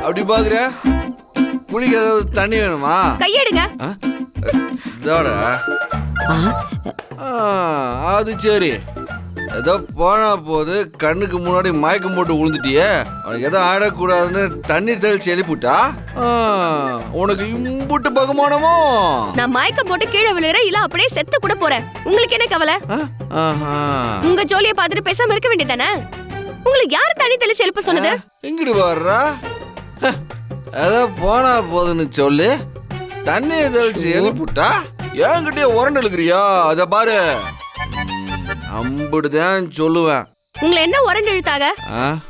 அப்படி பாக்குற? குடிக்க ஏதாவது தண்ணி வேணுமா? கையெடுங்க. இதோட அது சரி. ஏதோ போனா போது கண்ணுக்கு முன்னாடி மயக்கம் போட்டு விழுந்துட்டியே, உனக்கு எதோ ஆடக்கூடாதுன்னு தண்ணி தெளிச்சு எழுப்பிட்டா உனக்கு இம்புட்டு பகுமானமோ? நான் மயக்கம் போட்டு கீழே விழுற இல்ல அப்படியே செத்து கூட போறேன். உங்களுக்கு என்ன கவலை? உங்க ஜோலியை பார்த்துட்டு பேசாம இருக்க வேண்டியதானே? உங்களுக்கு யாரு தண்ணி தெளிச்சு எழுப்ப சொன்னது? எங்கிட்டு வர்றா? ஏதோ போனா போதுன்னு சொல்லி தண்ணியை தெளிச்சு எழுப்பிட்டா என்கிட்டயே உரண்டு இழுக்கிறியா? அத பாரு, அம்புடுதான் சொல்லுவேன். உங்களை என்ன உரண்டு இழுத்தாக?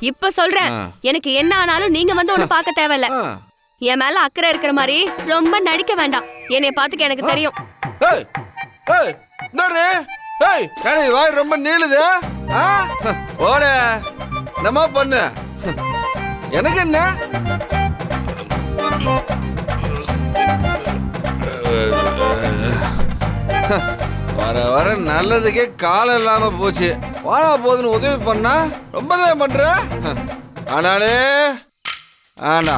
இப்ப சொல்றேன், எனக்கு என்ன ஆனாலும் நீங்க வந்து ஒண்ணு பார்க்க தேவையில்ல. என் மேல அக்கறை இருக்கிற மாதிரி ரொம்ப நடிக்க வேண்டாம். என்னைய பாத்துக்க எனக்கு தெரியும். வாய் ரொம்ப நீளுது. ஓட நம்ம பண்ணு, எனக்கு என்ன? வர வர நல்லதுக்கே காலம் இல்லாம போச்சு. வாழா போதுன்னு உதவி பண்ணா ரொம்பதான் பண்ற. ஆனாலே ஆனா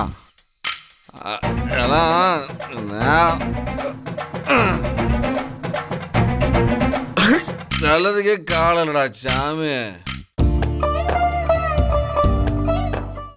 நல்லதுக்கே காலம் இல்லடா சாமி.